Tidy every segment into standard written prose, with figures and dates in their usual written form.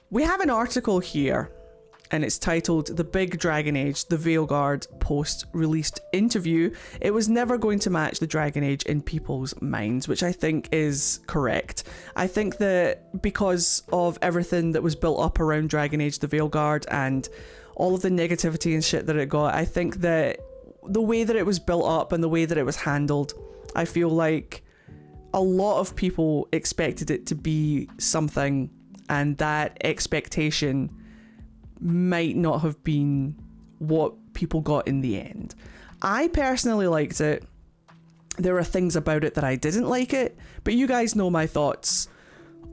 We have an article here, and it's titled "The Big Dragon Age, the Veilguard Post-Released Interview. It was never going to match the Dragon Age in people's minds," which I think is correct. I think that because of everything that was built up around Dragon Age, the Veilguard, and all of the negativity and shit that it got, I think that the way that it was built up and the way that it was handled, I feel like a lot of people expected it to be something, and that expectation might not have been what people got in the end. I personally liked it. There are things about it that I didn't like it, but you guys know my thoughts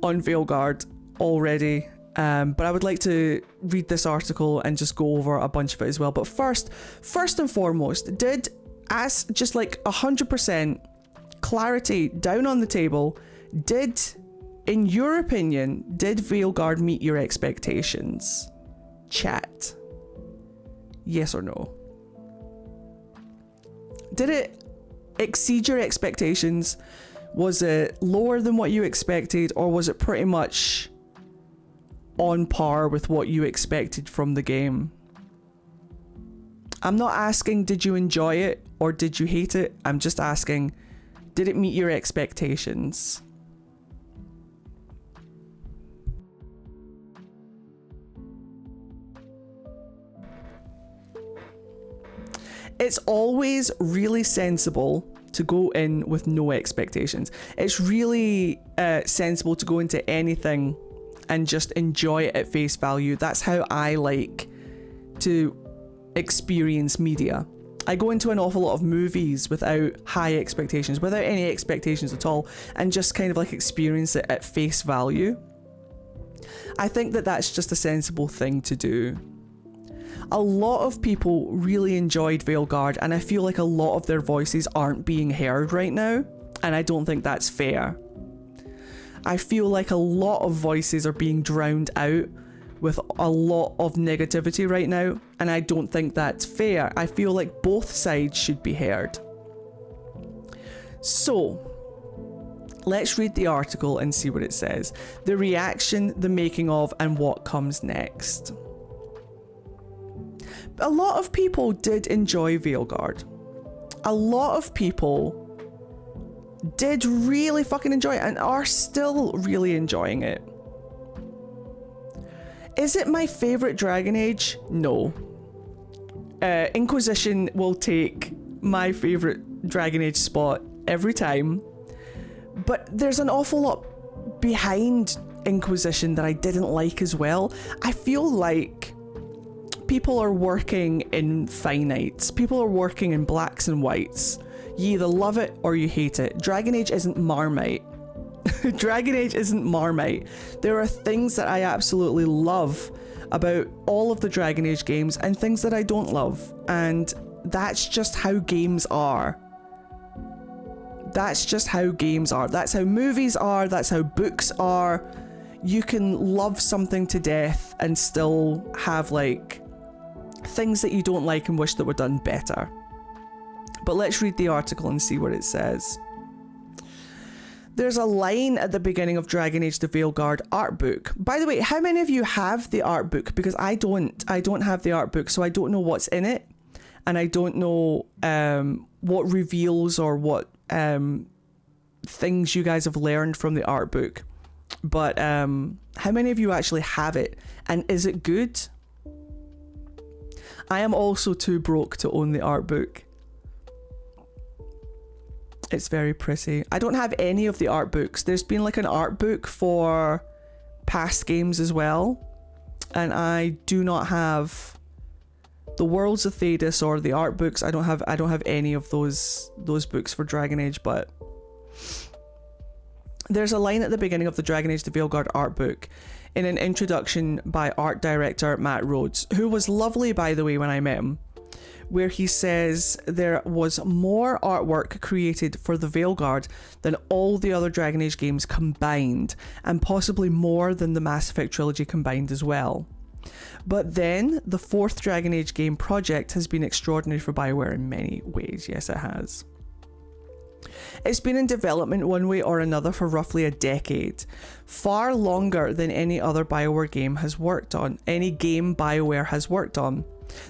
on Veilguard already. But I would like to read this article and just go over a bunch of it as well. But first and foremost, as just like 100% clarity down on the table, in your opinion, did Veilguard meet your expectations? Chat. Yes or no? Did it exceed your expectations? Was it lower than what you expected, or was it pretty much on par with what you expected from the game? I'm not asking did you enjoy it or did you hate it. I'm just asking, did it meet your expectations? It's always really sensible to go in with no expectations. It's really sensible to go into anything and just enjoy it at face value. That's how I like to experience media. I go into an awful lot of movies without high expectations, without any expectations at all, and just kind of like experience it at face value. I think that that's just a sensible thing to do. A lot of people really enjoyed Veilguard, and I feel like a lot of their voices aren't being heard right now, and I don't think that's fair. I feel like a lot of voices are being drowned out with a lot of negativity right now, and I don't think that's fair. I feel like both sides should be heard. So, let's read the article and see what it says. The reaction, the making of, and what comes next. A lot of people did enjoy Veilguard. A lot of people did really fucking enjoy it and are still really enjoying it. Is it my favorite Dragon Age? No. Inquisition will take my favorite Dragon Age spot every time, but there's an awful lot behind Inquisition that I didn't like as well. I feel like people are working in finites. People are working in blacks and whites. You either love it or you hate it. Dragon Age isn't Marmite. Dragon Age isn't Marmite. There are things that I absolutely love about all of the Dragon Age games and things that I don't love. And that's just how games are. That's just how games are. That's how movies are. That's how books are. You can love something to death and still have like things that you don't like and wish that were done better. But let's read the article and see what it says. There's a line at the beginning of Dragon Age the Veilguard art book. By the way, how many of you have the art book? Because I don't have the art book, so I don't know what's in it. And I don't know what reveals or what things you guys have learned from the art book. But how many of you actually have it? And is it good? I am also too broke to own the art book. It's very pretty. I don't have any of the art books. There's been like an art book for past games as well. And I do not have the Worlds of Thedas or the art books. I don't have any of those books for Dragon Age, but there's a line at the beginning of the Dragon Age the Veilguard art book in an introduction by art director Matt Rhodes, who was lovely, by the way, when I met him, where he says there was more artwork created for the Veilguard than all the other Dragon Age games combined, and possibly more than the Mass Effect trilogy combined as well. But then, the fourth Dragon Age game project has been extraordinary for BioWare in many ways. Yes, it has. It's been in development one way or another for roughly a decade, far longer than any other BioWare game has worked on, any game BioWare has worked on.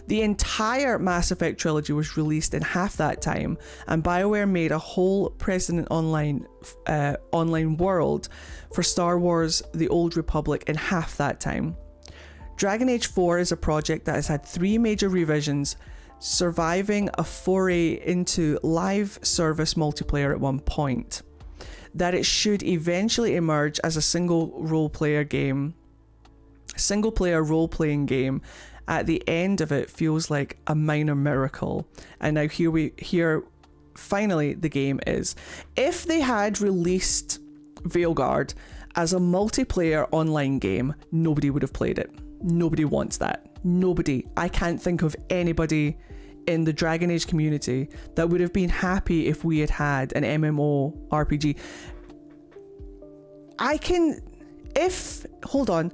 The entire Mass Effect trilogy was released in half that time, and BioWare made a whole President Online world for Star Wars The Old Republic in half that time. Dragon Age 4 is a project that has had 3 major revisions, surviving a foray into live service multiplayer at one point. That it should eventually emerge as a single player role-playing game at the end of it feels like a minor miracle. And now here finally the game is. If they had released Veilguard as a multiplayer online game, nobody would have played it. Nobody wants that. Nobody. I can't think of anybody in the Dragon Age community that would have been happy if we had had an MMO RPG. Hold on.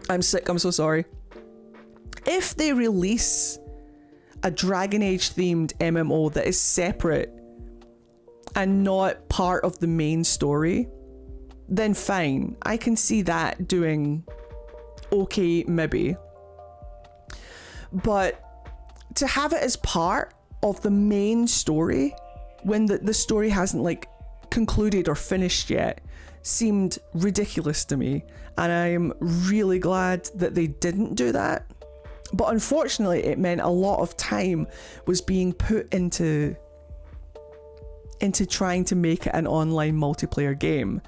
I'm sick, I'm so sorry. If they release a Dragon Age themed MMO that is separate and not part of the main story, then fine. I can see that doing okay, maybe. But to have it as part of the main story when the story hasn't like concluded or finished yet seemed ridiculous to me, and I am really glad that they didn't do that. But unfortunately it meant a lot of time was being put into trying to make it an online multiplayer game,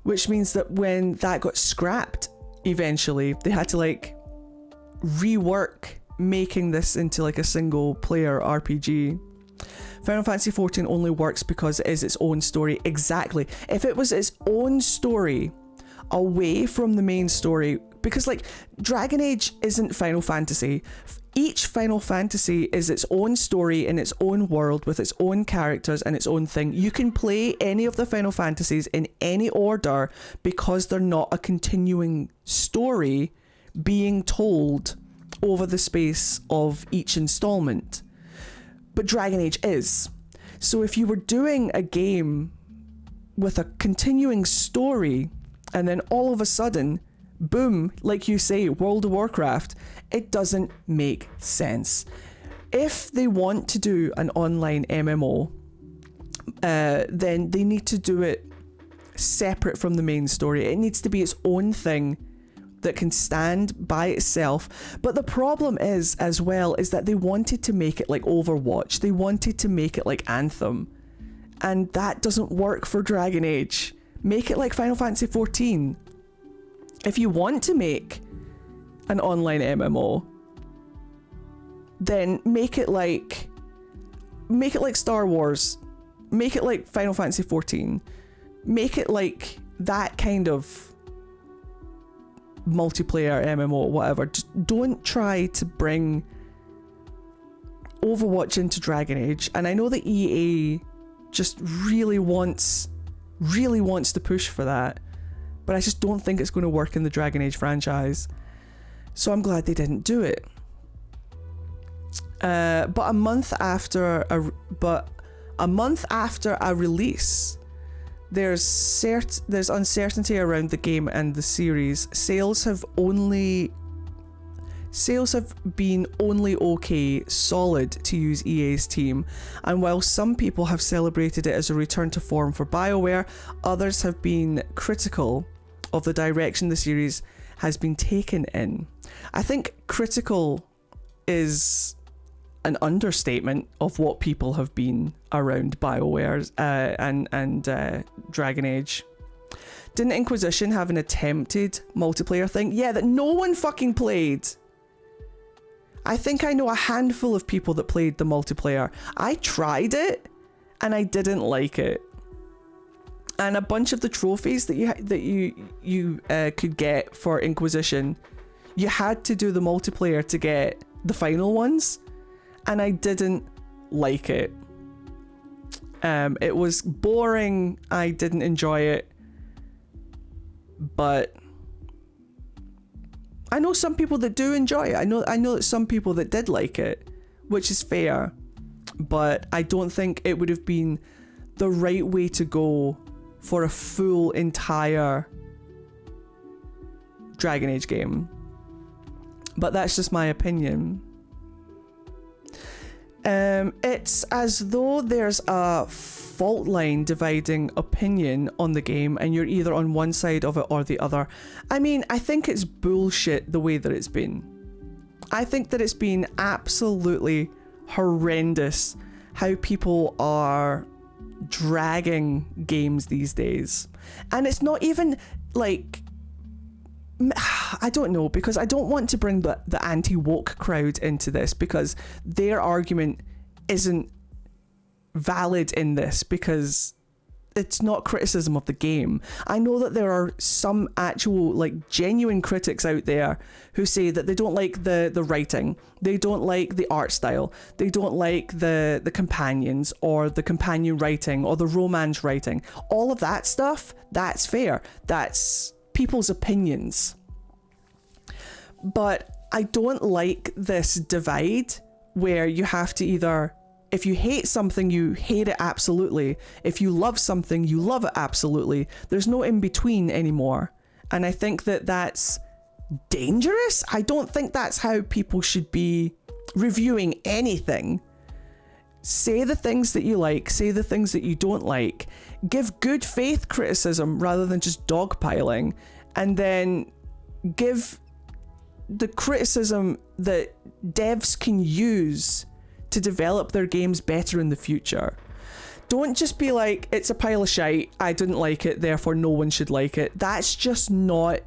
which means that when that got scrapped eventually, they had to like rework making this into like a single player RPG. Final Fantasy XIV only works because it is its own story. Exactly. If it was its own story away from the main story, because like Dragon Age isn't Final Fantasy. Each Final Fantasy is its own story in its own world with its own characters and its own thing. You can play any of the Final Fantasies in any order because they're not a continuing story being told over the space of each installment. But Dragon Age is. So if you were doing a game with a continuing story and then all of a sudden, boom, like you say, World of Warcraft, it doesn't make sense. If they want to do an online MMO, then they need to do it separate from the main story. It needs to be its own thing that can stand by itself. But the problem is, as well, is that they wanted to make it like Overwatch. They wanted to make it like Anthem. And that doesn't work for Dragon Age. Make it like Final Fantasy XIV. If you want to make an online MMO, then make it like Star Wars. Make it like Final Fantasy XIV. Make it like that kind of multiplayer MMO, whatever. Just don't try to bring Overwatch into Dragon Age. And I know that EA just really wants to push for that, but I just don't think it's going to work in the Dragon Age franchise. So I'm glad they didn't do it. But a month after a release, there's uncertainty around the game and the series. Sales have been only okay, solid, to use EA's team, and while some people have celebrated it as a return to form for BioWare, others have been critical of the direction the series has been taken in. I think critical is an understatement of what people have been around BioWare and Dragon Age. Didn't Inquisition have an attempted multiplayer thing? Yeah, that no one fucking played. I think I know a handful of people that played the multiplayer. I tried it and I didn't like it. And a bunch of the trophies that you could get for Inquisition, you had to do the multiplayer to get the final ones, and I didn't like it. It was boring. I didn't enjoy it, but I know some people that do enjoy it. I know that some people that did like it, which is fair. but I don't think it would have been the right way to go for a full entire Dragon Age game. But that's just my opinion. It's as though there's a fault line dividing opinion on the game and you're either on one side of it or the other. I mean, I think it's bullshit the way that it's been. I think that it's been absolutely horrendous how people are dragging games these days. And it's not even like, I don't know, because I don't want to bring the anti-woke crowd into this, because their argument isn't valid in this, because it's not criticism of the game. I know that there are some actual, like, genuine critics out there who say that they don't like the writing, they don't like the art style, they don't like the companions or the companion writing or the romance writing. All of that stuff, that's fair. That's people's opinions. But I don't like this divide where you have to either, if you hate something, you hate it absolutely. If you love something, you love it absolutely. There's no in between anymore. And I think that that's dangerous. I don't think that's how people should be reviewing anything. Say the things that you like, say the things that you don't like. Give good faith criticism rather than just dogpiling. And then give the criticism that devs can use to develop their games better in the future. Don't just be like, it's a pile of shite, I didn't like it, therefore no one should like it. That's just not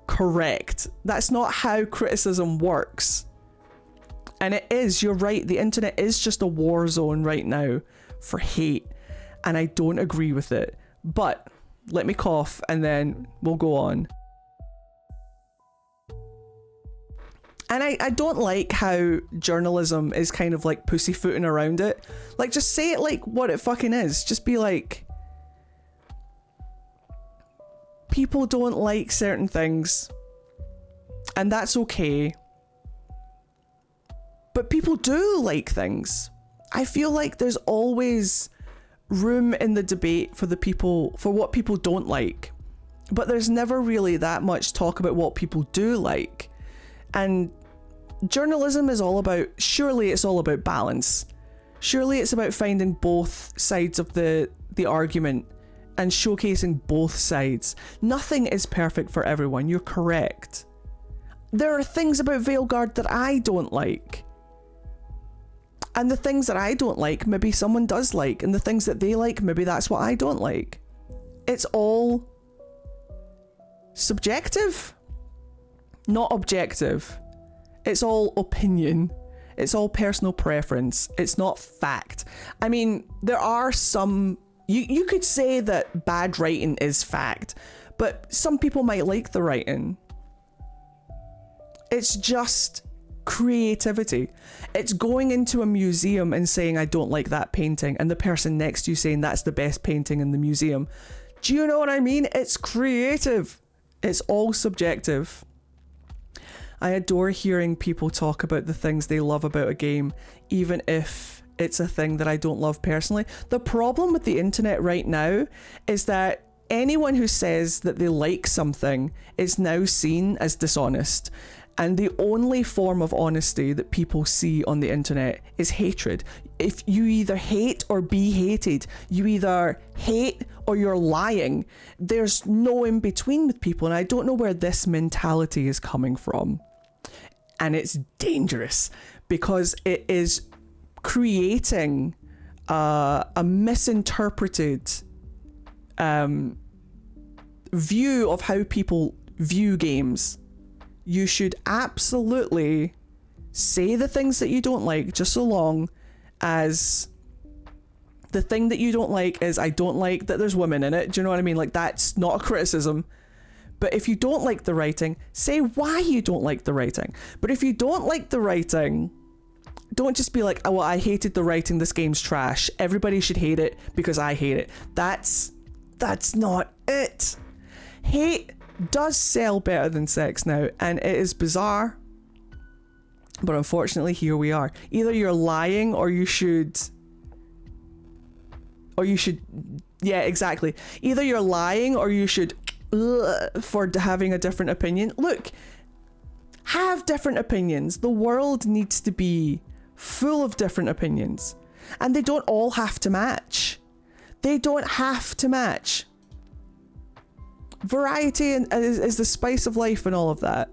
correct. That's not how criticism works. And it is, you're right, the internet is just a war zone right now for hate, and I don't agree with it. But let me cough and then we'll go on. And I don't like how journalism is kind of like pussyfooting around it. Like, just say it like what it fucking is. Just be like, people don't like certain things, and that's okay. But people do like things. I feel like there's always room in the debate for what people don't like. But there's never really that much talk about what people do like. And journalism is all about, surely it's all about balance. Surely it's about finding both sides of the argument and showcasing both sides. Nothing is perfect for everyone, you're correct. There are things about Veilguard that I don't like. And the things that I don't like, maybe someone does like. And the things that they like, maybe that's what I don't like. It's all subjective, not objective. It's all opinion. It's all personal preference. It's not fact. I mean, there are some... You could say that bad writing is fact, but some people might like the writing. It's just creativity. It's going into a museum and saying, I don't like that painting, and the person next to you saying that's the best painting in the museum. Do you know what I mean? It's creative. It's all subjective. I adore hearing people talk about the things they love about a game, even if it's a thing that I don't love personally. The problem with the internet right now is that anyone who says that they like something is now seen as dishonest. And the only form of honesty that people see on the internet is hatred. If you either hate or be hated, you either hate or you're lying. There's no in between with people, and I don't know where this mentality is coming from. And it's dangerous because it is creating a misinterpreted view of how people view games. You should absolutely say the things that you don't like, just so long as the thing that you don't like is, I don't like that there's women in it. Do you know what I mean? Like, that's not a criticism. But if you don't like the writing, say why you don't like the writing. But if you don't like the writing, don't just be like, oh, well, I hated the writing, this game's trash, everybody should hate it because I hate it. That's not it. Hate does sell better than sex now, and it is bizarre. But unfortunately, here we are. Either you're lying or you should... Yeah, exactly. Either you're lying or you should... for having a different opinion. Look, have different opinions. The world needs to be full of different opinions. And they don't all have to match. They don't have to match. Variety is the spice of life and all of that.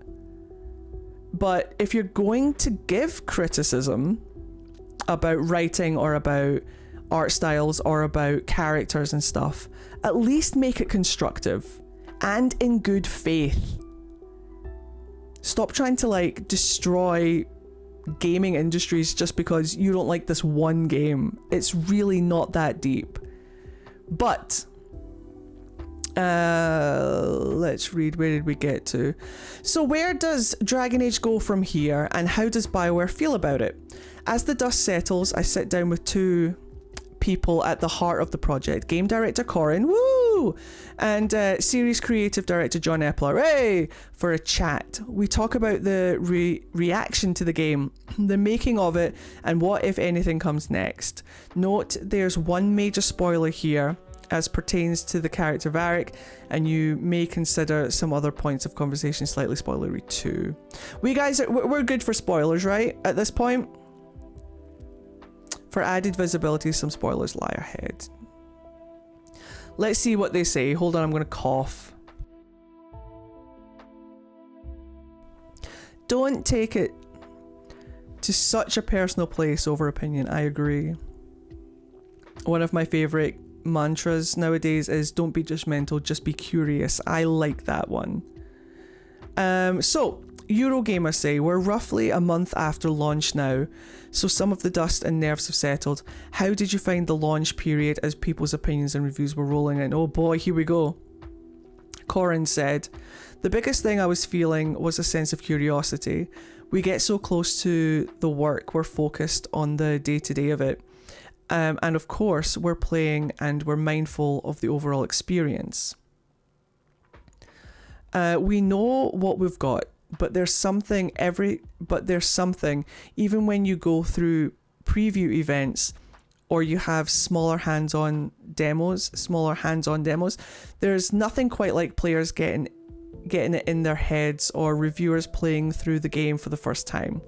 But if you're going to give criticism about writing or about art styles or about characters and stuff, at least make it constructive and in good faith. Stop trying to like destroy gaming industries just because you don't like this one game. It's really not that deep. But let's read, where did we get to? So where does Dragon Age go from here, and how does BioWare feel about it? As the dust settles, I sit down with two people at the heart of the project, game director Corin, woo, and series creative director John Epler, hey, for a chat. We talk about the reaction to the game, the making of it, and what, if anything, comes next. Note, there's one major spoiler here as pertains to the character Varric, and you may consider some other points of conversation slightly spoilery too. We're good for spoilers, right? At this point? For added visibility, some spoilers lie ahead. Let's see what they say. Hold on, I'm going to cough. Don't take it to such a personal place over opinion. I agree. One of my favourite mantras nowadays is don't be judgmental, just be curious. I like that one. So Eurogamer say we're roughly a month after launch now, so some of the dust and nerves have settled. How did you find the launch period as people's opinions and reviews were rolling in? Oh boy, here we go. Corin said, the biggest thing I was feeling was a sense of curiosity. We get so close to the work, we're focused on the day-to-day of it. And of course, we're playing and we're mindful of the overall experience. We know what we've got, but there's something even when you go through preview events or you have smaller hands-on demos, there's nothing quite like players getting it in their heads or reviewers playing through the game for the first time.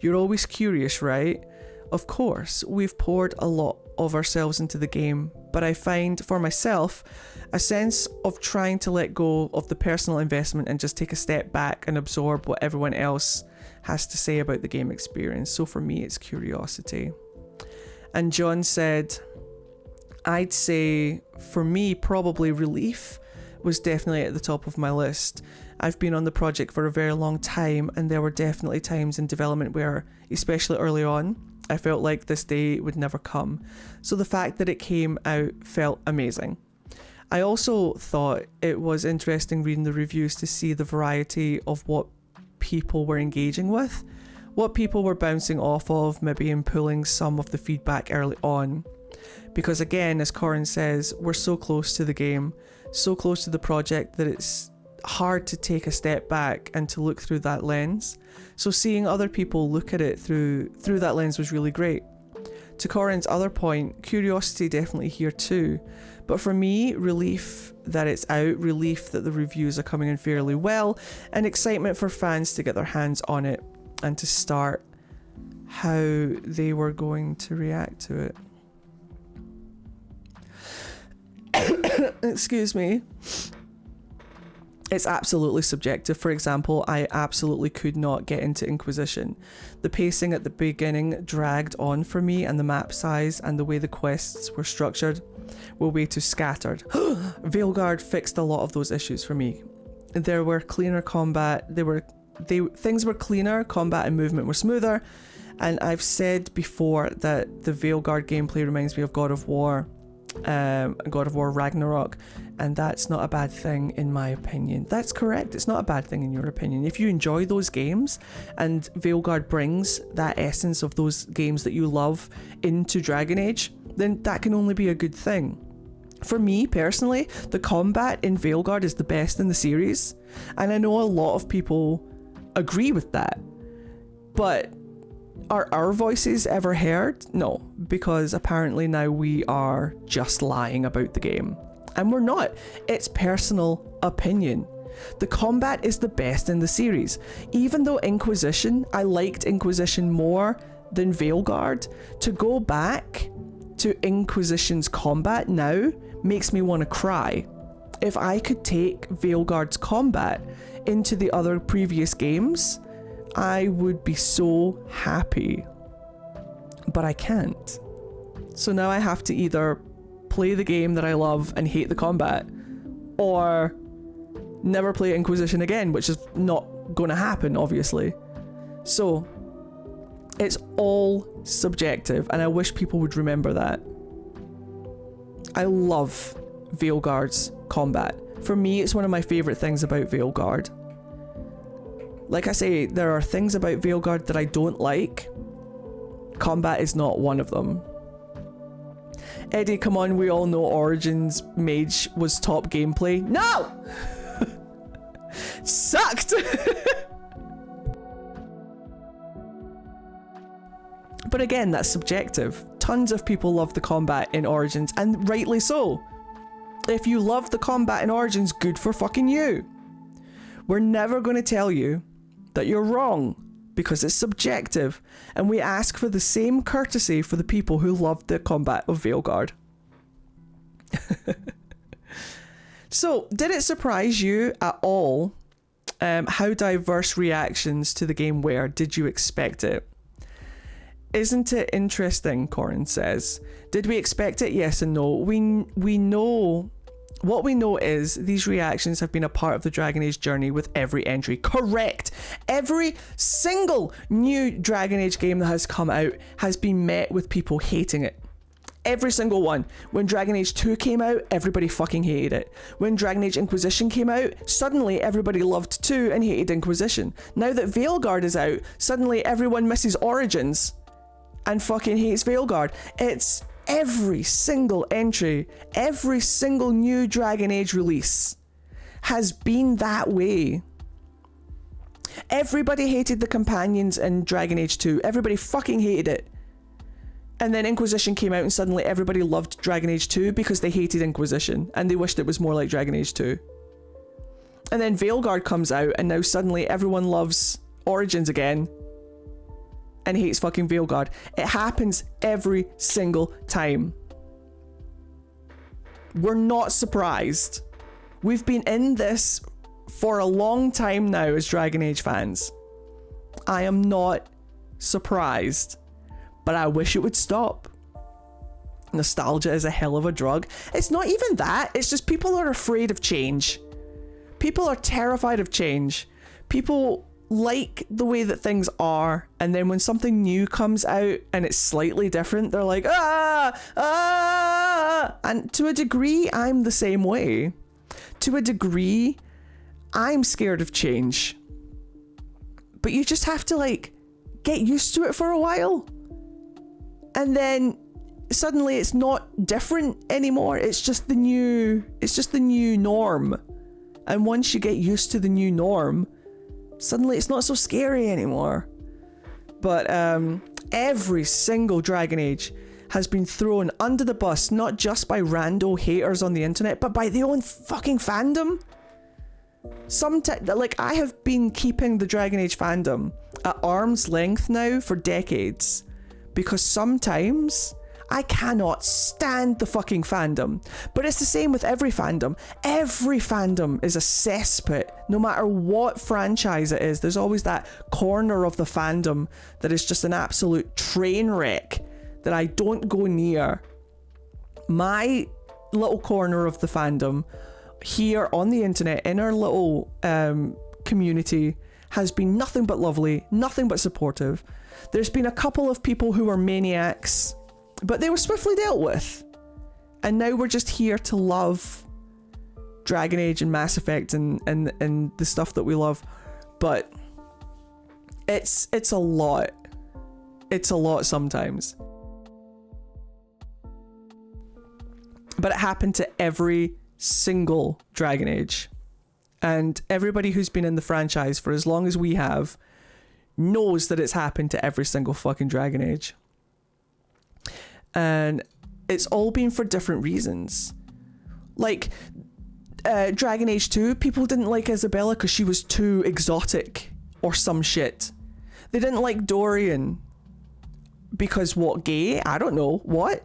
You're always curious, right? Of course, we've poured a lot of ourselves into the game, but I find for myself a sense of trying to let go of the personal investment and just take a step back and absorb what everyone else has to say about the game experience. So for me, it's curiosity. And John said, I'd say for me, probably relief was definitely at the top of my list. I've been on the project for a very long time, and there were definitely times in development where, especially early on, I felt like this day would never come. So the fact that it came out felt amazing. I also thought it was interesting reading the reviews to see the variety of what people were engaging with, what people were bouncing off of, maybe in pulling some of the feedback early on. Because again, as Corin says, we're so close to the game, so close to the project that it's hard to take a step back and to look through that lens. So seeing other people look at it through that lens was really great. To Corin's other point, curiosity definitely here too. But for me, relief that it's out, relief that the reviews are coming in fairly well, and excitement for fans to get their hands on it and to start how they were going to react to it. Excuse me. It's absolutely subjective. For example, I absolutely could not get into Inquisition. The pacing at the beginning dragged on for me, and the map size and the way the quests were structured were way too scattered. Veilguard fixed a lot of those issues for me. There were cleaner combat, things were cleaner, combat and movement were smoother, and I've said before that the Veilguard gameplay reminds me of God of War Ragnarok, and that's not a bad thing in my opinion. That's correct, it's not a bad thing in your opinion. If you enjoy those games and Veilguard brings that essence of those games that you love into Dragon Age, then that can only be a good thing. For me personally, the combat in Veilguard is the best in the series, and I know a lot of people agree with that, but Are our voices ever heard? No, because apparently now we are just lying about the game. And we're not. It's personal opinion. The combat is the best in the series. Even though Inquisition, I liked Inquisition more than Veilguard, to go back to Inquisition's combat now makes me want to cry. If I could take Veilguard's combat into the other previous games, I would be so happy. But I can't. So now I have to either play the game that I love and hate the combat, or never play Inquisition again, which is not going to happen, obviously. So it's all subjective, and I wish people would remember that. I love Veilguard's combat. For me, it's one of my favourite things about Veilguard. Like I say, there are things about Veilguard that I don't like. Combat is not one of them. Eddie, come on, we all know Origins Mage was top gameplay. No! Sucked! But again, that's subjective. Tons of people love the combat in Origins, and rightly so. If you love the combat in Origins, good for fucking you. We're never going to tell you that you're wrong, because it's subjective, and we ask for the same courtesy for the people who love the combat of Veilguard. So, did it surprise you at all how diverse reactions to the game were? Did you expect it? Isn't it interesting, Corin says. Did we expect it? Yes and no. We know... What we know is these reactions have been a part of the Dragon Age journey with every entry. Correct! Every single new Dragon Age game that has come out has been met with people hating it. Every single one. When Dragon Age 2 came out, everybody fucking hated it. When Dragon Age Inquisition came out, suddenly everybody loved 2 and hated Inquisition. Now that Veilguard is out, suddenly everyone misses Origins and fucking hates Veilguard. It's every single entry, every single new Dragon Age release has been that way. Everybody hated the companions in Dragon Age 2. Everybody fucking hated it. And then Inquisition came out and suddenly everybody loved Dragon Age 2 because they hated Inquisition and they wished it was more like Dragon Age 2. And then Veilguard comes out and now suddenly everyone loves Origins again and hates fucking Veilguard. It happens every single time. We're not surprised. We've been in this for a long time now as Dragon Age fans. I am not surprised, but I wish it would stop. Nostalgia is a hell of a drug. It's not even that. It's just people are afraid of change. People are terrified of change. People like the way that things are, and then when something new comes out and it's slightly different, they're like, and to a degree I'm the same way. To a degree I'm scared of change, but you just have to like get used to it for a while, and then suddenly it's not different anymore. It's just the new norm, and once you get used to the new norm, suddenly it's not so scary anymore. But every single Dragon Age has been thrown under the bus, not just by rando haters on the internet, but by their own fucking fandom. Like, I have been keeping the Dragon Age fandom at arm's length now for decades, because sometimes I cannot stand the fucking fandom. But it's the same with every fandom. Every fandom is a cesspit. No matter what franchise it is, there's always that corner of the fandom that is just an absolute train wreck that I don't go near. My little corner of the fandom here on the internet, in our little community, has been nothing but lovely, nothing but supportive. There's been a couple of people who were maniacs, but they were swiftly dealt with. And now we're just here to love Dragon Age and Mass Effect and the stuff that we love. But it's a lot. It's a lot sometimes. But it happened to every single Dragon Age. And everybody who's been in the franchise for as long as we have knows that it's happened to every single fucking Dragon Age. And it's all been for different reasons. Like, Dragon Age 2, people didn't like Isabella because she was too exotic or some shit. They didn't like Dorian because what, gay? I don't know. What?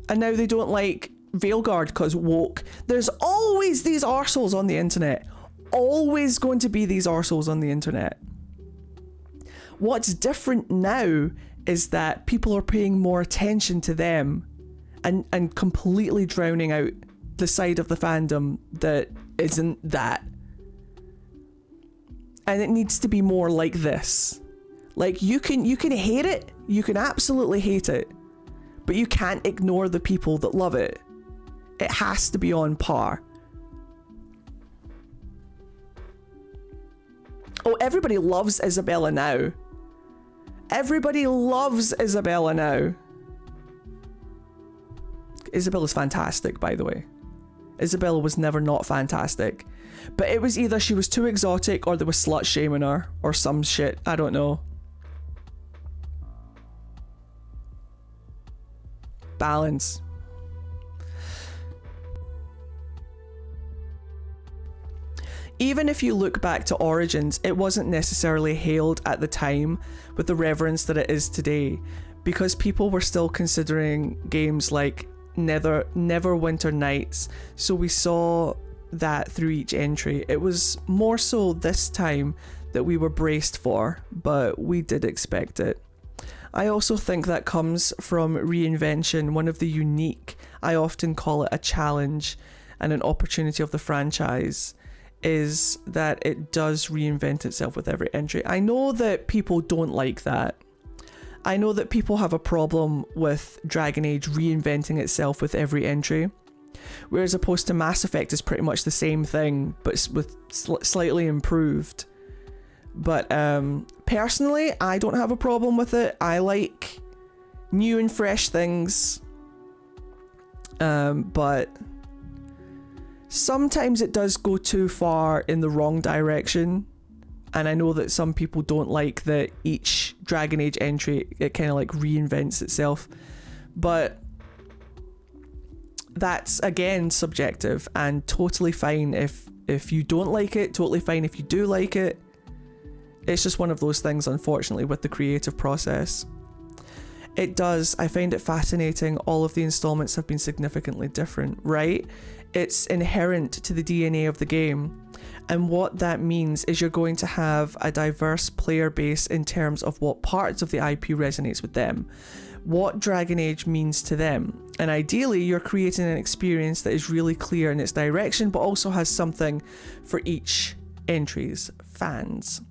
And now they don't like Veilguard because woke. There's always these arseholes on the internet. Always going to be these arseholes on the internet. What's different now is that people are paying more attention to them and completely drowning out the side of the fandom that isn't that. And it needs to be more like this. Like, you can hate it, you can absolutely hate it, but you can't ignore the people that love it. It has to be on par. Oh, everybody loves Isabella now. Everybody loves Isabella now. Isabella's fantastic, by the way. Isabella was never not fantastic. But it was either she was too exotic or there was slut shaming her or some shit. I don't know. Balance. Even if you look back to Origins, it wasn't necessarily hailed at the time with the reverence that it is today, because people were still considering games like Neverwinter Nights, so we saw that through each entry. It was more so this time that we were braced for, but we did expect it. I also think that comes from reinvention. One of the unique, I often call it a challenge and an opportunity of the franchise, is that it does reinvent itself with every entry. I know that people don't like that. I know that people have a problem with Dragon Age reinventing itself with every entry, whereas opposed to Mass Effect is pretty much the same thing, but with slightly improved. But personally, I don't have a problem with it. I like new and fresh things, but sometimes it does go too far in the wrong direction. And I know that some people don't like that each Dragon Age entry, it kind of like reinvents itself. But that's, again, subjective and totally fine if you don't like it, totally fine if you do like it. It's just one of those things, unfortunately, with the creative process. It does. I find it fascinating. All of the installments have been significantly different, right? It's inherent to the DNA of the game. And what that means is you're going to have a diverse player base in terms of what parts of the IP resonates with them, what Dragon Age means to them. And ideally, you're creating an experience that is really clear in its direction, but also has something for each entry's fans.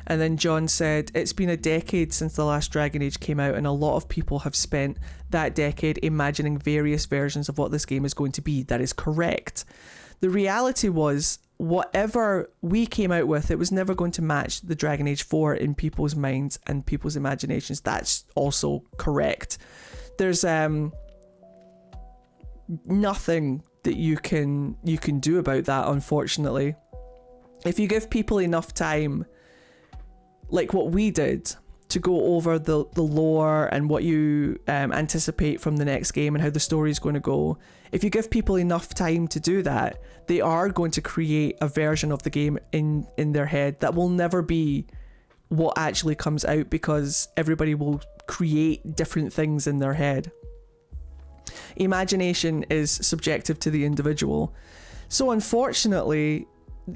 And then John said, it's been a decade since the last Dragon Age came out, and a lot of people have spent that decade imagining various versions of what this game is going to be. That is correct. The reality was, whatever we came out with, it was never going to match the Dragon Age 4 in people's minds and people's imaginations. That's also correct. There's nothing that you can do about that, unfortunately. If you give people enough time, like what we did, to go over the lore and what you anticipate from the next game and how the story is going to go, if you give people enough time to do that, they are going to create a version of the game in their head that will never be what actually comes out, because everybody will create different things in their head. Imagination is subjective to the individual. So unfortunately,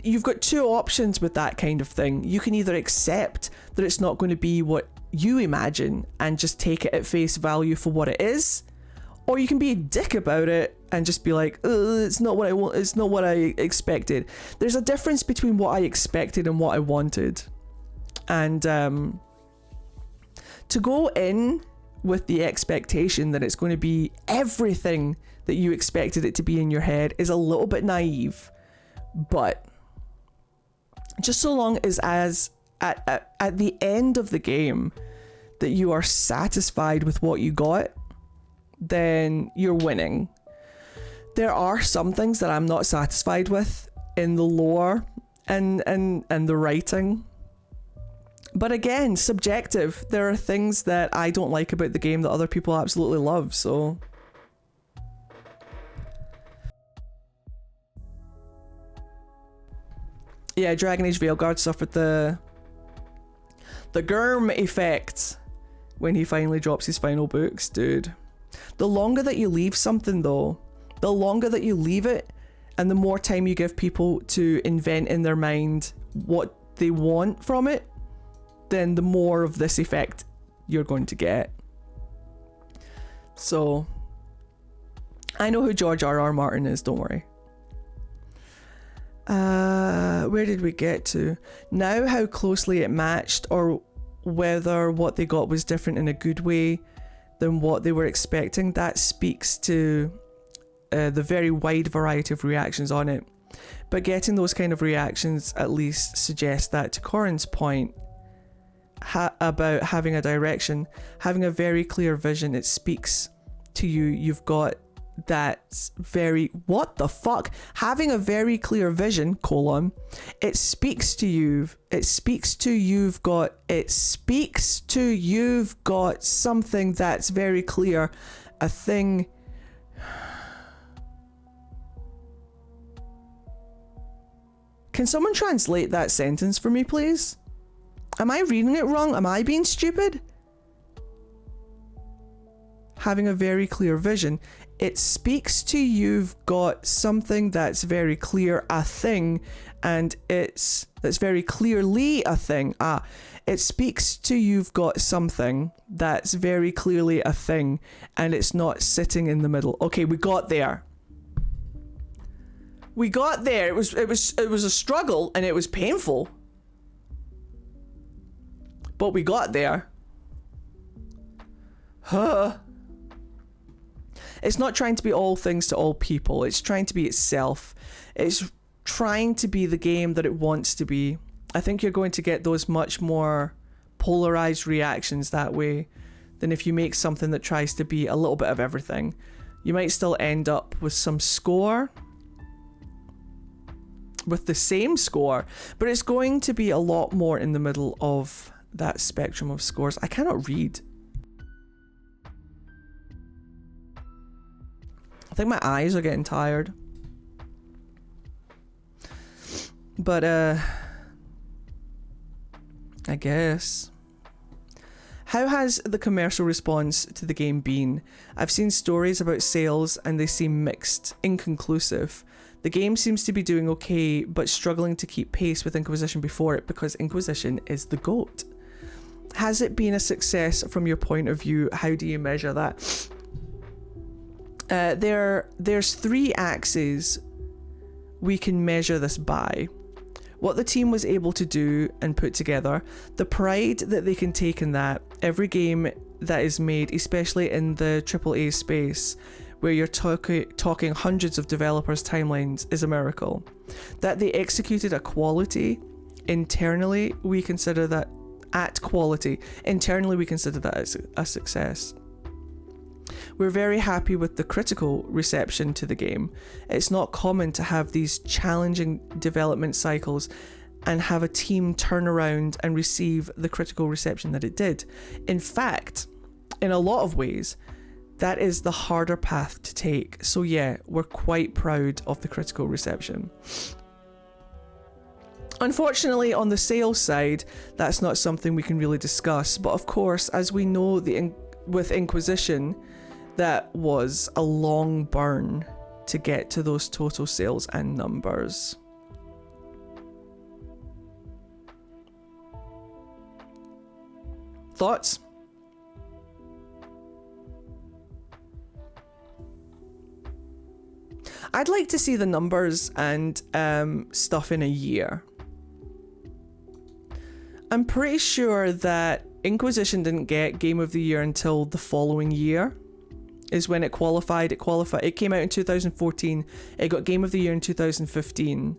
you've got two options with that kind of thing. You can either accept that it's not going to be what you imagine and just take it at face value for what it is, or you can be a dick about it and just be like, it's not what I want, it's not what I expected. There's a difference between what I expected and what I wanted. And to go in with the expectation that it's going to be everything that you expected it to be in your head is a little bit naive. But just so long as at the end of the game that you are satisfied with what you got, then you're winning. There are some things that I'm not satisfied with in the lore and the writing. But again, subjective. There are things that I don't like about the game that other people absolutely love, so... Yeah, Dragon Age Veilguard suffered the Germ effect when he finally drops his final books, dude. The longer that you leave something though, the longer that you leave it, and the more time you give people to invent in their mind what they want from it, then the more of this effect you're going to get. So, I know who George R.R. Martin is, don't worry. Where did we get to? Now how closely it matched, or whether what they got was different in a good way than what they were expecting, that speaks to the very wide variety of reactions on it. But getting those kind of reactions at least suggests that, to Corin's point, about having a direction, having a very clear vision, it speaks to you. You've got that very, what the fuck? Having a very clear vision, it speaks to you. It speaks to you've got something that's very clear, a thing. Can someone translate that sentence for me, please? Am I reading it wrong? Am I being stupid? Having a very clear vision. It speaks to you've got something that's very clear, a thing, and that's very clearly a thing. It speaks to you've got something that's very clearly a thing, and it's not sitting in the middle. Okay, we got there. We got there. It was a struggle and it was painful. But we got there. It's not trying to be all things to all people. It's trying to be itself. It's trying to be the game that it wants to be. I think you're going to get those much more polarized reactions that way than if you make something that tries to be a little bit of everything. You might still end up with some score, with the same score, but it's going to be a lot more in the middle of that spectrum of scores. I cannot read. I think my eyes are getting tired. But I guess. How has the commercial response to the game been? I've seen stories about sales and they seem mixed, inconclusive. The game seems to be doing okay, but struggling to keep pace with Inquisition before it, because Inquisition is the GOAT. Has it been a success from your point of view? How do you measure that? There's 3 axes we can measure this by. What the team was able to do and put together, the pride that they can take in that. Every game that is made, especially in the AAA space, where you're talking hundreds of developers' timelines, is a miracle. That they executed a quality, internally we consider that as a success. We're very happy with the critical reception to the game. It's not common to have these challenging development cycles and have a team turn around and receive the critical reception that it did. In fact, in a lot of ways, that is the harder path to take. So yeah, we're quite proud of the critical reception. Unfortunately, on the sales side, that's not something we can really discuss. But of course, as we know, with Inquisition, that was a long burn to get to those total sales and numbers. Thoughts? I'd like to see the numbers and stuff in a year. I'm pretty sure that Inquisition didn't get Game of the Year until the following year is when it qualified. It came out in 2014. It got Game of the Year in 2015.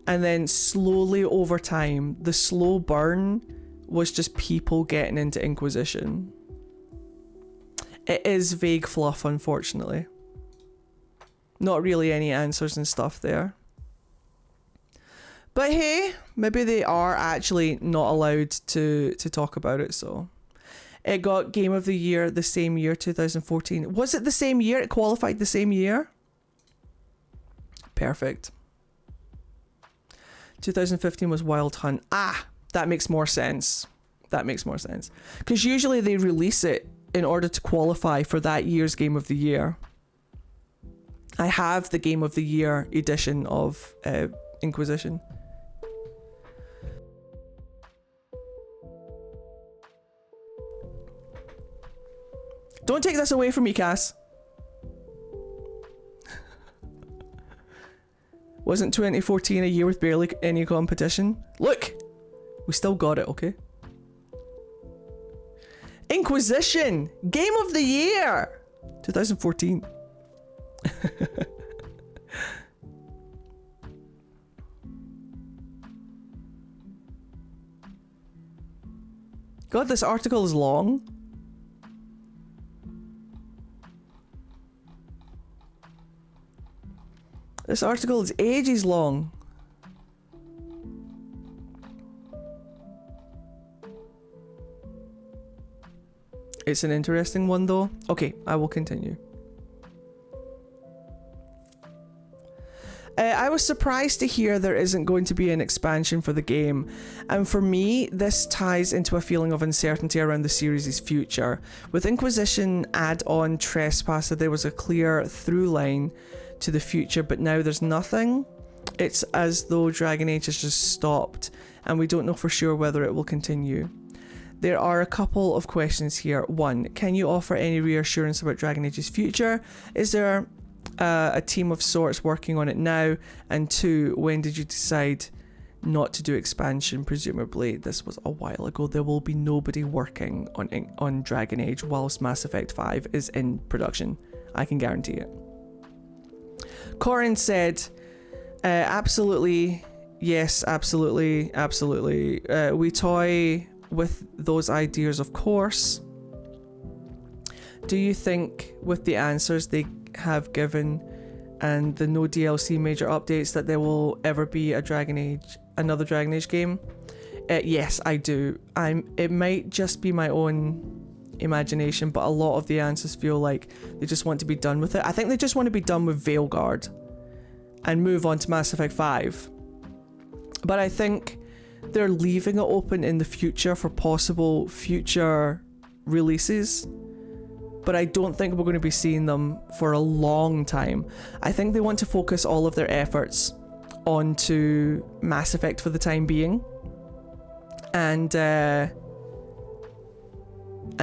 And then slowly over time, the slow burn was just people getting into Inquisition. It is vague fluff, unfortunately. Not really any answers and stuff there. But hey, maybe they are actually not allowed to talk about it, so. It got Game of the Year the same year, 2014. Was it the same year? It qualified the same year? Perfect. 2015 was Wild Hunt. Ah, that makes more sense. That makes more sense. Because usually they release it in order to qualify for that year's Game of the Year. I have the Game of the Year edition of Inquisition. Don't take this away from me, Cass. Wasn't 2014 a year with barely any competition? Look! We still got it, okay? Inquisition! Game of the Year! 2014. God, this article is long. This article is ages long. It's an interesting one though. Okay, I will continue. I was surprised to hear there isn't going to be an expansion for the game, and for me this ties into a feeling of uncertainty around the series' future. With Inquisition add-on Trespasser there was a clear through line to the future, but now there's nothing. It's as though Dragon Age has just stopped and we don't know for sure whether it will continue. There are a couple of questions here. 1, can you offer any reassurance about Dragon Age's future? Is there a team of sorts working on it now? And 2, when did you decide not to do expansion? Presumably this was a while ago. There will be nobody working on Dragon Age whilst Mass Effect 5 is in production. I can guarantee it. Corin said, absolutely, yes, absolutely, absolutely. We toy with those ideas, of course. Do you think with the answers they have given and the no DLC major updates that there will ever be another Dragon Age game? Yes, I do. It might just be my own imagination, but a lot of the answers feel like they just want to be done with it. I think they just want to be done with Veilguard and move on to Mass Effect 5. But I think they're leaving it open in the future for possible future releases. But I don't think we're going to be seeing them for a long time. I think they want to focus all of their efforts onto Mass Effect for the time being. And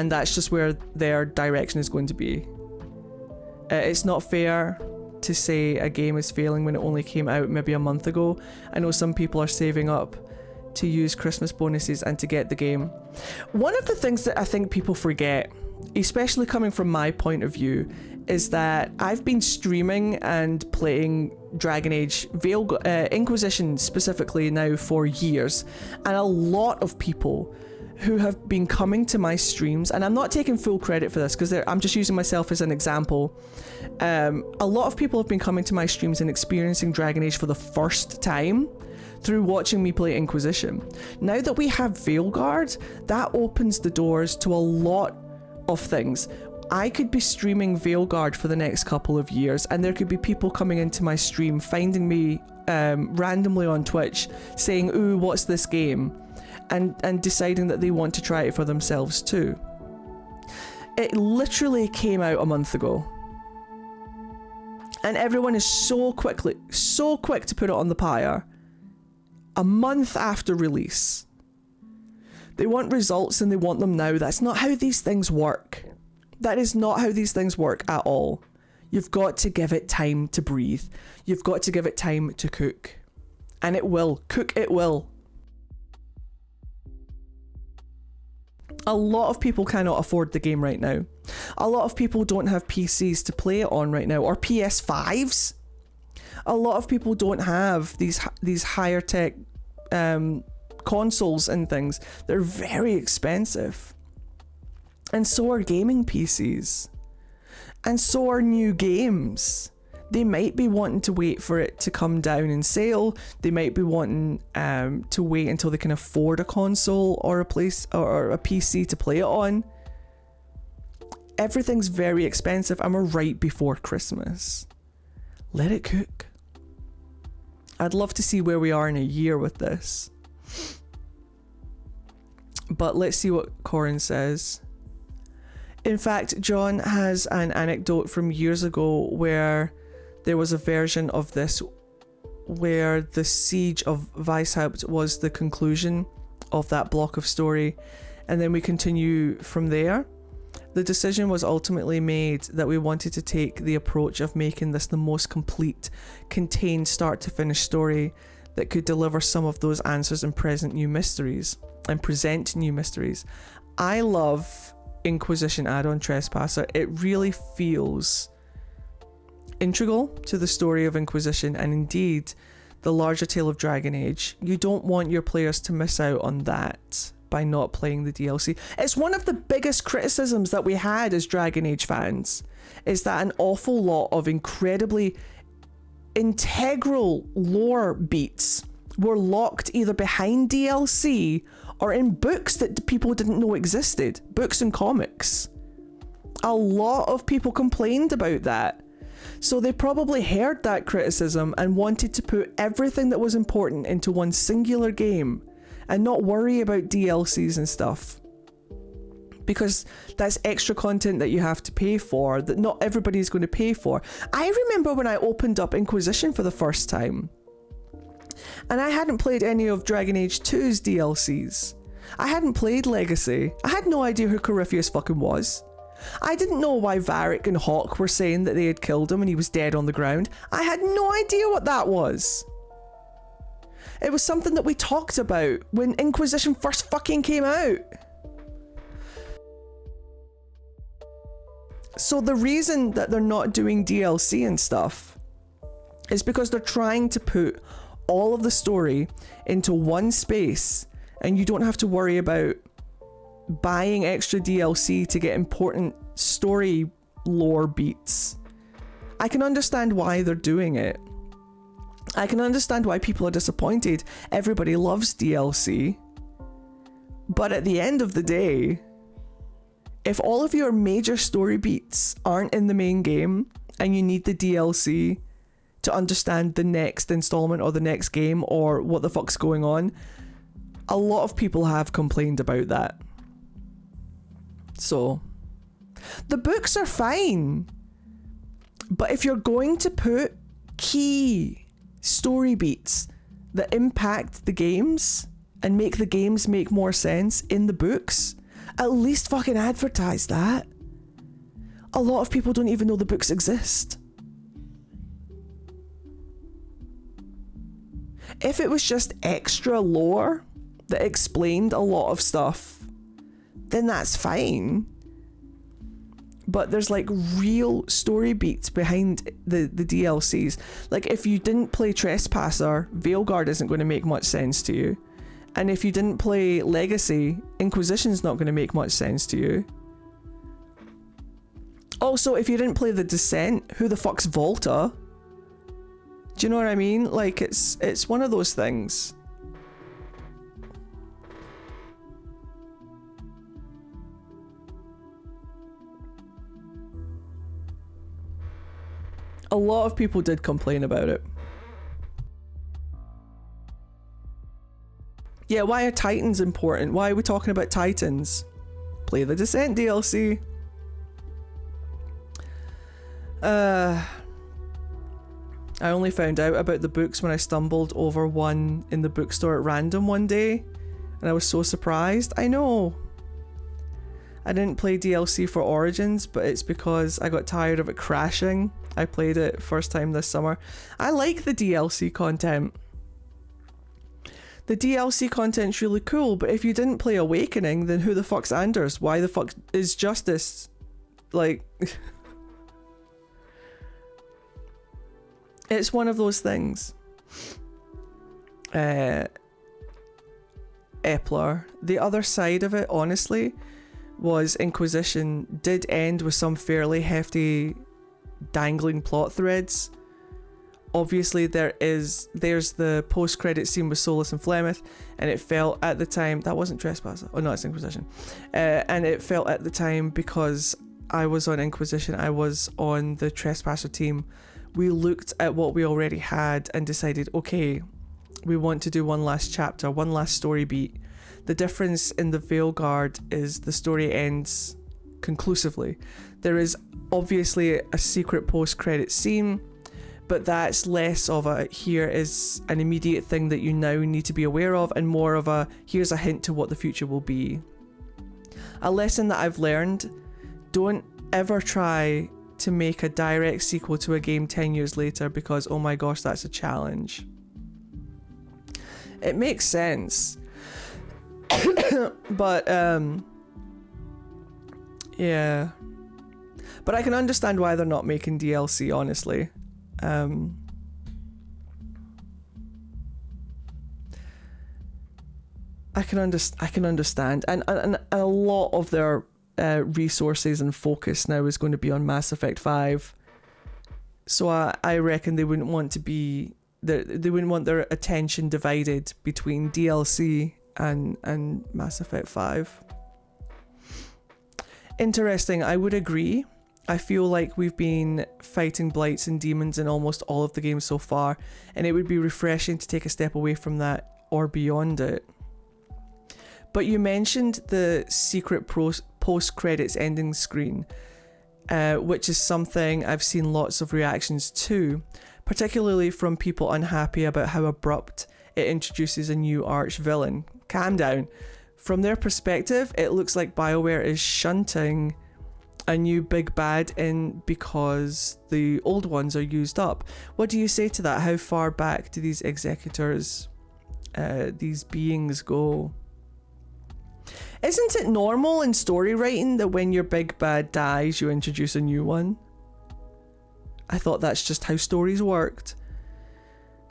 that's just where their direction is going to be. It's not fair to say a game is failing when it only came out maybe a month ago. I know some people are saving up to use Christmas bonuses and to get the game. One of the things that I think people forget, especially coming from my point of view, is that I've been streaming and playing Dragon Age Inquisition specifically now for years, and a lot of people who have been coming to my streams, and I'm not taking full credit for this because I'm just using myself as an example. A lot of people have been coming to my streams and experiencing Dragon Age for the first time through watching me play Inquisition. Now that we have Veilguard, that opens the doors to a lot of things. I could be streaming Veilguard for the next couple of years, and there could be people coming into my stream, finding me randomly on Twitch, saying, ooh, what's this game? And deciding that they want to try it for themselves too. It literally came out a month ago. And everyone is so quick to put it on the pyre. A month after release. They want results and they want them now. That's not how these things work. That is not how these things work at all. You've got to give it time to breathe. You've got to give it time to cook. And it will. Cook it will. A lot of people cannot afford the game right now. A lot of people don't have PCs to play it on right now, or PS5s. A lot of people don't have these higher tech consoles and things. They're very expensive. And so are gaming PCs. And so are new games. They might be wanting to wait for it to come down in sale. They might be wanting to wait until they can afford a console or a PC to play it on. Everything's very expensive and we're right before Christmas. Let it cook. I'd love to see where we are in a year with this. But let's see what Corin says. In fact, John has an anecdote from years ago where there was a version of this where the siege of Weishaupt was the conclusion of that block of story, and then we continue from there. The decision was ultimately made that we wanted to take the approach of making this the most complete, contained start to finish story that could deliver some of those answers and present new mysteries. I love Inquisition add-on Trespasser. It really feels integral to the story of Inquisition and indeed the larger tale of Dragon Age. You don't want your players to miss out on that by not playing the DLC. It's one of the biggest criticisms that we had as Dragon Age fans, is that an awful lot of incredibly integral lore beats were locked either behind DLC or in books that people didn't know existed, books and comics. A lot of people complained about that. So they probably heard that criticism and wanted to put everything that was important into one singular game and not worry about DLCs and stuff. Because that's extra content that you have to pay for, that not everybody's going to pay for. I remember when I opened up Inquisition for the first time, and I hadn't played any of Dragon Age 2's DLCs. I hadn't played Legacy. I had no idea who Corypheus fucking was. I didn't know why Varric and Hawk were saying that they had killed him and he was dead on the ground. I had no idea what that was. It was something that we talked about when Inquisition first fucking came out. So the reason that they're not doing DLC and stuff is because they're trying to put all of the story into one space and you don't have to worry about buying extra DLC to get important story lore beats. I can understand why they're doing it. I can understand why people are disappointed. Everybody loves DLC. But at the end of the day, if all of your major story beats aren't in the main game and you need the DLC to understand the next installment or the next game or what the fuck's going on, a lot of people have complained about that. So, the books are fine. But if you're going to put key story beats that impact the games and make the games make more sense in the books, at least fucking advertise that. A lot of people don't even know the books exist. If it was just extra lore that explained a lot of stuff, then that's fine. But there's like real story beats behind the DLCs. Like if you didn't play Trespasser, Veilguard isn't going to make much sense to you. And if you didn't play Legacy, Inquisition's not going to make much sense to you. Also, if you didn't play The Descent, who the fuck's Volta? Do you know what I mean? Like it's one of those things. A lot of people did complain about it. Yeah, why are Titans important? Why are we talking about Titans? Play the Descent DLC. I only found out about the books when I stumbled over one in the bookstore at random one day, and I was so surprised. I know. I didn't play DLC for Origins, but it's because I got tired of it crashing. I played it first time this summer. I like the DLC content. The DLC content's really cool, but if you didn't play Awakening, then who the fuck's Anders? Why the fuck is Justice? Like... It's one of those things. Epler. The other side of it, honestly, was Inquisition did end with some fairly hefty dangling plot threads obviously there's the post-credit scene with Solus and Flemeth, and it felt at the time that wasn't Trespasser. Oh no, it's Inquisition. And it felt at the time, because I was on Inquisition, I was on the Trespasser team, we looked at what we already had and decided, okay, we want to do one last chapter, one last story beat. The difference in the Veilguard is the story ends conclusively. There is obviously a secret post-credit scene, but that's less of a here is an immediate thing that you now need to be aware of, and more of a here's a hint to what the future will be. A lesson that I've learned: don't ever try to make a direct sequel to a game 10 years later, because oh my gosh, that's a challenge. It makes sense. But yeah, but I can understand why they're not making DLC, honestly. I can understand, and a lot of their resources and focus now is going to be on Mass Effect 5, so I reckon they wouldn't want to be they wouldn't want their attention divided between DLC and Mass Effect 5. Interesting, I would agree. I feel like we've been fighting blights and demons in almost all of the games so far, and it would be refreshing to take a step away from that or beyond it. But you mentioned the secret post-credits ending screen, which is something I've seen lots of reactions to, particularly from people unhappy about how abrupt it introduces a new arch-villain. Calm down. From their perspective, it looks like BioWare is shunting a new big bad in because the old ones are used up. What do you say to that? How far back do these executors, these beings go? Isn't it normal in story writing that when your big bad dies, you introduce a new one? I thought that's just how stories worked.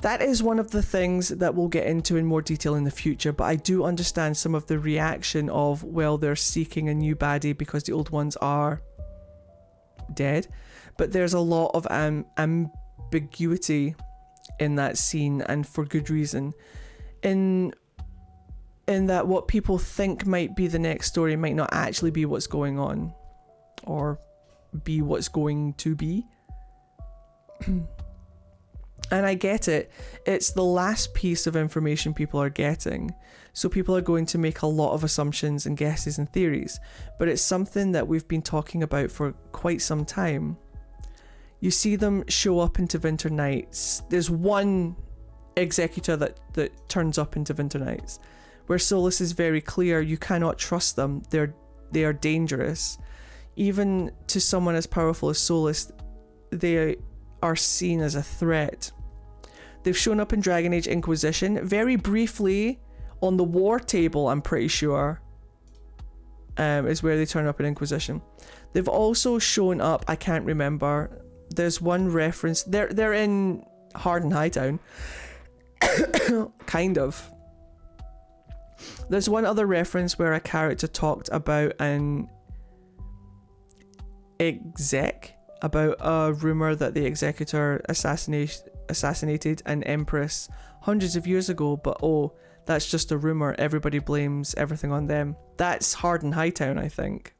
That is one of the things that we'll get into in more detail in the future, but I do understand some of the reaction of, well, they're seeking a new baddie because the old ones are dead. But there's a lot of ambiguity in that scene, and for good reason. In that what people think might be the next story might not actually be what's going on, or be what's going to be. And I get it. It's the last piece of information people are getting. So people are going to make a lot of assumptions and guesses and theories. But it's something that we've been talking about for quite some time. You see them show up into Winter Nights. There's one executor that turns up into Winter Nights, where Solus is very clear you cannot trust them. They are dangerous. Even to someone as powerful as Solus, they are seen as a threat. They've shown up in Dragon Age Inquisition very briefly on the war table, I'm pretty sure, is where they turn up in Inquisition. They've also shown up, I can't remember, there's one reference, they're in Harden Hightown. Kind of. There's one other reference where a character talked about an exec, about a rumour that the executor assassinated an empress hundreds of years ago, but oh, that's just a rumour, everybody blames everything on them. That's Harden Hightown, I think.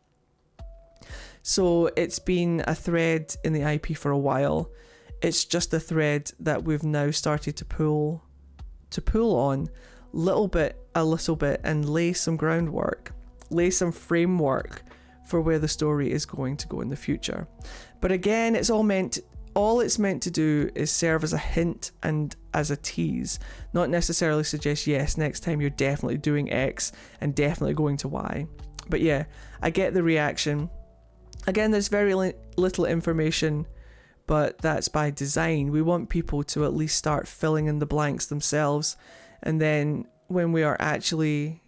So it's been a thread in the IP for a while. It's just a thread that we've now started to pull on a little bit, and lay some groundwork, lay some framework for where the story is going to go in the future. But again, all it's meant to do is serve as a hint and as a tease, not necessarily suggest, yes, next time you're definitely doing X and definitely going to Y. But yeah, I get the reaction. Again, there's very little information, but that's by design. We want people to at least start filling in the blanks themselves, and then when we actually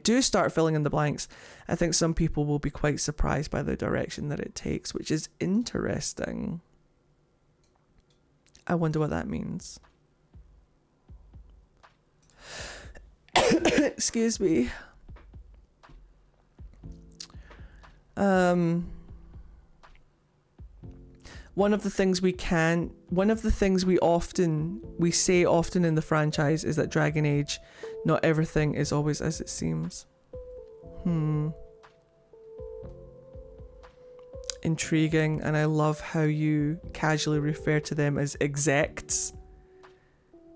do start filling in the blanks, I think some people will be quite surprised by the direction that it takes, which is interesting. I wonder what that means. Excuse me. one of the things we say often in the franchise is that Dragon Age, not everything is always as it seems. Intriguing, and I love how you casually refer to them as execs.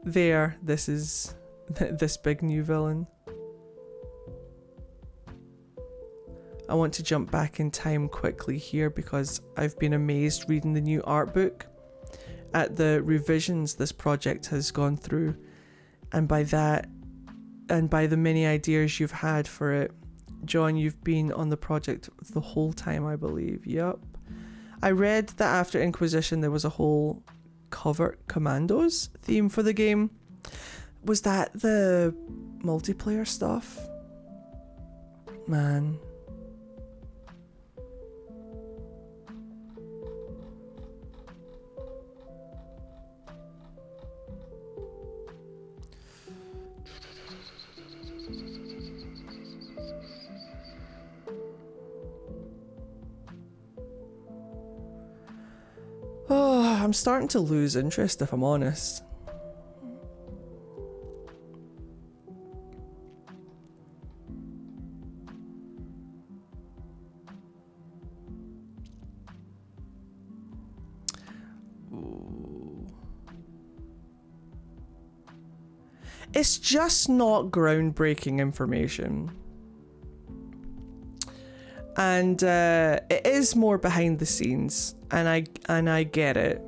This is this big new villain. I want to jump back in time quickly here because I've been amazed reading the new art book at the revisions this project has gone through, and by that, and by the many ideas you've had for it. John, you've been on the project the whole time, I believe. Yep. I read that after Inquisition there was a whole Covert Commandos theme for the game. Was that the multiplayer stuff? Man. Oh, I'm starting to lose interest, if I'm honest. Ooh. It's just not groundbreaking information. And it is more behind the scenes, and I get it.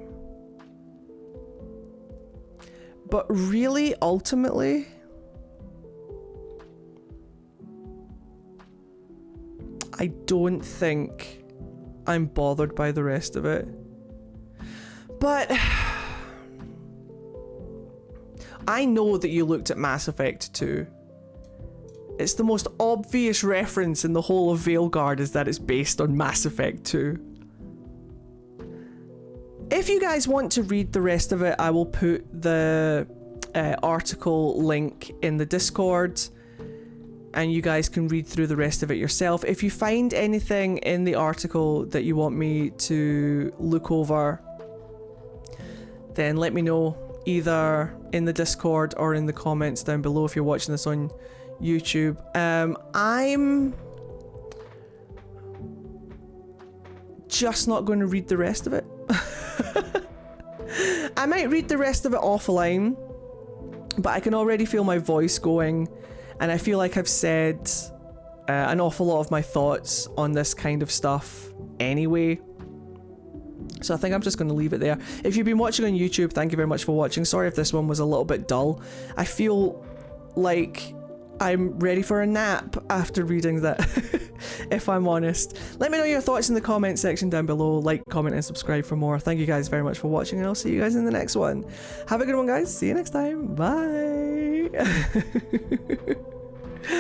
But really, ultimately, I don't think I'm bothered by the rest of it. But I know that you looked at Mass Effect 2. It's the most obvious reference in the whole of Veilguard is that it's based on Mass Effect 2. If you guys want to read the rest of it, I will put the article link in the Discord, and you guys can read through the rest of it yourself. If you find anything in the article that you want me to look over, then let me know either in the Discord or in the comments down below if you're watching this on YouTube. I'm just not going to read the rest of it. I might read the rest of it offline, but I can already feel my voice going, and I feel like I've said an awful lot of my thoughts on this kind of stuff anyway. So I think I'm just going to leave it there. If you've been watching on YouTube, thank you very much for watching. Sorry if this one was a little bit dull. I feel like I'm ready for a nap after reading that, if I'm honest. Let me know your thoughts in the comment section down below. Like, comment, and subscribe for more. Thank you guys very much for watching, and I'll see you guys in the next one. Have a good one, guys. See you next time. Bye.